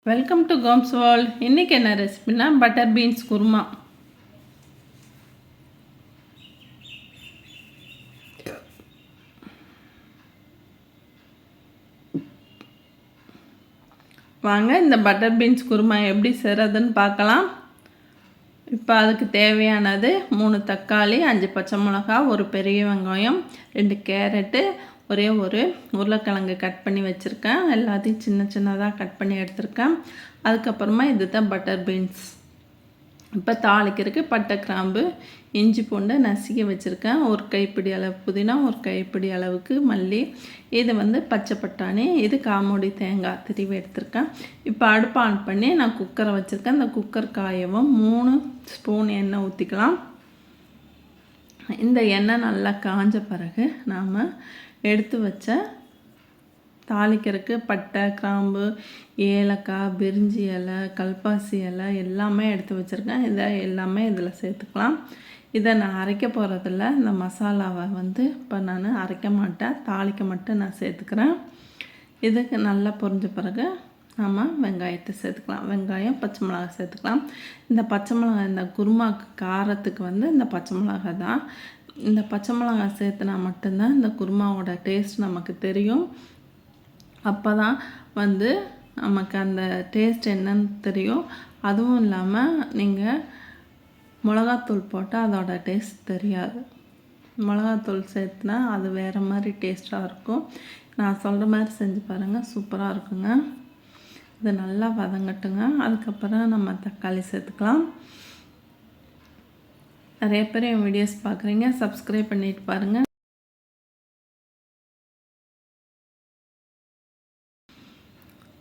Welcome to Gomez world. இன்றைக்கி என்ன ரெசிபினா butter beans kurma. வாங்க இந்த பட்டர் பீன்ஸ் குருமா எப்படி செய்கிறதுன்னு பார்க்கலாம். இப்போ அதுக்கு தேவையானது 3 தக்காளி, 5 பச்சை மிளகா, ஒரு பெரிய வெங்காயம், 2 கேரட்டு, ஒரே ஒரு உருளைக்கிழங்கு கட் பண்ணி வச்சுருக்கேன். எல்லாத்தையும் சின்ன சின்னதாக கட் பண்ணி எடுத்துருக்கேன். அதுக்கப்புறமா இது தான் பட்டர் பீன்ஸ். இப்போ தாளிக்கிறதுக்கு பட்டை, கிராம்பு, இஞ்சி பூண்டு நசுக்கி வச்சுருக்கேன். ஒரு கைப்பிடி அளவு புதினா, ஒரு கைப்பிடி அளவுக்கு மல்லி, இது பச்சை பட்டாணி, இது காமூடி தேங்காய் திருவி எடுத்துருக்கேன். இப்போ அடுப்பு ஆன் பண்ணி நான் குக்கரை வச்சுருக்கேன். இந்த குக்கர் காயவும் 3 ஸ்பூன் எண்ணெய் ஊற்றிக்கலாம். இந்த எண்ணெய் நல்லா காஞ்ச பிறகு நாம் எடுத்து வச்ச தாளிக்கிறதுக்கு பட்டை, கிராம்பு, ஏலக்காய், பிரிஞ்சி இலை, கல்பாசி இலை எல்லாமே எடுத்து வச்சுருக்கேன். இதை எல்லாமே இதில் சேர்த்துக்கலாம். இதை நான் அரைக்க போகிறதில்ல. இந்த மசாலாவை இப்போ நான் அரைக்க மாட்டேன், தாளிக்க மட்டும் நான் சேர்த்துக்கிறேன். இதுக்கு நல்லா பொரிஞ்ச பிறகு நம்ம வெங்காயத்தை சேர்த்துக்கலாம். வெங்காயம், பச்சை மிளகாய் சேர்த்துக்கலாம். இந்த பச்சை மிளகாய் இந்த குருமாக்கு காரத்துக்கு இந்த பச்சை மிளகாய் தான். இந்த பச்சை மிளகாய் சேர்த்துனா மட்டும்தான் இந்த குருமாவோட டேஸ்ட் நமக்கு தெரியும். அப்போ தான் நமக்கு அந்த டேஸ்ட் என்னன்னு தெரியும். அதுவும் இல்லாமல் நீங்கள் மிளகாத்தூள் போட்டால் அதோட டேஸ்ட் தெரியாது. மிளகாத்தூள் சேர்த்துனா அது வேறு மாதிரி டேஸ்ட்டாக இருக்கும். நான் சொல்கிற மாதிரி செஞ்சு பாருங்கள், சூப்பராக இருக்குங்க. இது நல்லா வதங்கட்டுங்க. அதுக்கப்புறம் நம்ம தக்காளி சேர்த்துக்கலாம். நிறைய பேர் என் வீடியோஸ் பார்க்குறீங்க, சப்ஸ்கிரைப் பண்ணிட்டு பாருங்கள்.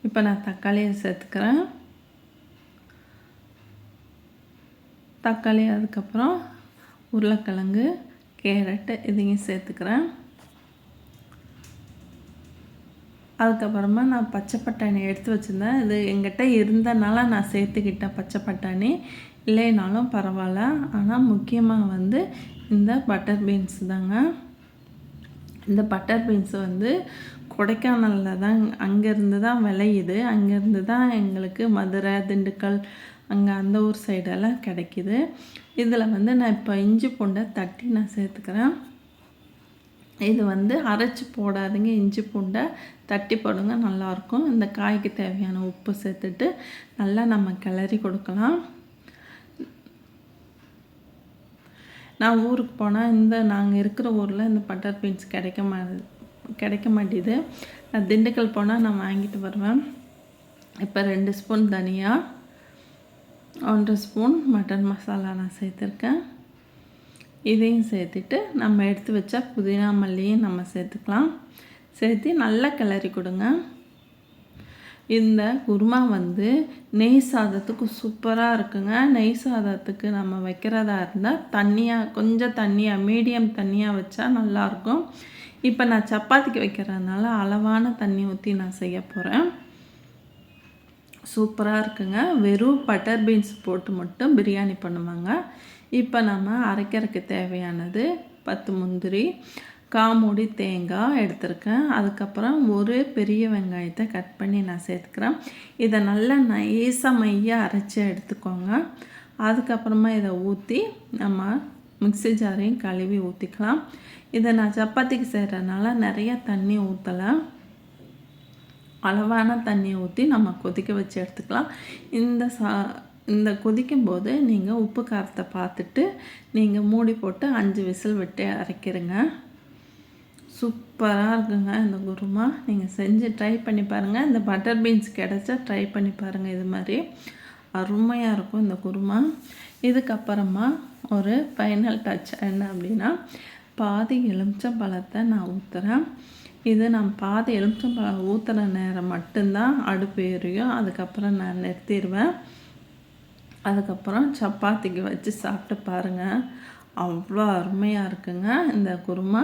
இப்போ நான் தக்காளியை சேர்த்துக்கிறேன். தக்காளி, அதுக்கப்புறம் உருளைக்கிழங்கு, கேரட்டு இதையும் சேர்த்துக்கிறேன். அதுக்கப்புறமா நான் பச்சை பட்டாணி எடுத்து வச்சுருந்தேன். இது எங்கிட்ட இருந்தனால நான் சேர்த்துக்கிட்டேன் பச்சை பட்டாணி. இல்லைனாலும் பரவாயில்ல. ஆனால் முக்கியமாக இந்த பட்டர் பீன்ஸ் தாங்க. இந்த பட்டர் பீன்ஸ் கொடைக்கானலில் தான், அங்கேருந்து தான் விளையுது. அங்கேருந்து தான் எங்களுக்கு மதுரை, திண்டுக்கல் அங்கே அந்த ஊர் சைடெல்லாம் கிடைக்கிது. இதில் நான் இப்போ இஞ்சி பூண்டை தட்டி நான் சேர்த்துக்கிறேன். இது அரைச்சி போடாதீங்க, இஞ்சி பூண்டை தட்டி போடுங்க, நல்லாயிருக்கும். இந்த காய்க்கு தேவையான உப்பு சேர்த்துட்டு நல்லா நம்ம கிளறி கொடுக்கலாம். நான் ஊருக்கு போனால் நாங்கள் இருக்கிற ஊரில் இந்த பட்டர் பீன்ஸ் கிடைக்க மாட்டேது. நான் திண்டுக்கல் போனால் நான் வாங்கிட்டு வருவேன். இப்போ 2 ஸ்பூன் தனியா, 1 ஸ்பூன் மட்டன் மசாலா நான் சேர்த்துருக்கேன். இதையும் சேர்த்துட்டு நம்ம எடுத்து வச்சா புதினா, மல்லியும் நம்ம சேர்த்துக்கலாம். சேர்த்து நல்லா கிளறி கொடுங்க. இந்த குருமா நெய் சாதத்துக்கு சூப்பராக இருக்குங்க. நெய் சாதத்துக்கு நம்ம வைக்கிறதா இருந்தால் கொஞ்சம் தண்ணியாக மீடியம் தண்ணியாக வச்சா நல்லாயிருக்கும். இப்போ நான் சப்பாத்திக்கு வைக்கிறதுனால அளவான தண்ணி ஊற்றி நான் செய்ய போகிறேன். சூப்பராக இருக்குங்க. வெறும் பட்டர் பீன்ஸ் போட்டு மட்டும் பிரியாணி பண்ணுவாங்க. இப்போ நம்ம அரைக்கிறதுக்கு தேவையானது 10 முந்திரி, காமூடி தேங்காய் எடுத்துருக்கேன். அதுக்கப்புறம் ஒரு பெரிய வெங்காயத்தை கட் பண்ணி நான் சேர்த்துக்கிறேன். இதை நல்லா நைஸாக மையாக அரைச்சி எடுத்துக்கோங்க. அதுக்கப்புறமா இதை ஊற்றி நம்ம மிக்ஸி ஜாரையும் கழுவி ஊற்றிக்கலாம். இதை நான் சப்பாத்திக்கு செய்கிறதுனால நிறைய தண்ணி ஊற்றலை, அளவான தண்ணியை ஊற்றி நம்ம கொதிக்க வச்சு எடுத்துக்கலாம். இந்த கொதிக்கும்போது நீங்கள் உப்பு காரத்தை பார்த்துட்டு நீங்கள் மூடி போட்டு 5 விசில் விட்டு அரைக்கிறங்க. சூப்பராக இருக்குங்க இந்த குருமா. நீங்கள் செஞ்சு ட்ரை பண்ணி பாருங்கள். இந்த பட்டர் பீன்ஸ் கிடச்சா ட்ரை பண்ணி பாருங்கள். இது மாதிரி அருமையாக இருக்கும் இந்த குருமா. இதுக்கப்புறமா ஒரு ஃபைனல் டச் என்ன அப்படின்னா, பாதி எலுமிச்சம்பழத்தை நான் ஊற்றுறேன். இது நான் பாதி எலுமிச்சம்பழம் ஊற்றுற நேரம் மட்டும்தான் அடுப்பு எரியும். அதுக்கப்புறம் நான் நிறுத்திடுவேன். அதுக்கப்புறம் சப்பாத்திக்கு வச்சு சாப்பிட்டு பாருங்கள், அவ்வளோ அருமையாக இருக்குங்க இந்த குருமா.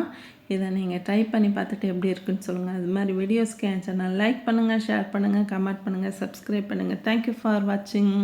இதை நீங்கள் ட்ரை பண்ணி பார்த்துட்டு எப்படி இருக்குன்னு சொல்லுங்கள். இது மாதிரி வீடியோஸ்க்கு என் சேனல் லைக் பண்ணுங்கள், ஷேர் பண்ணுங்கள், கமெண்ட் பண்ணுங்கள், சப்ஸ்கிரைப் பண்ணுங்கள். தேங்க்யூ ஃபார் வாட்சிங்.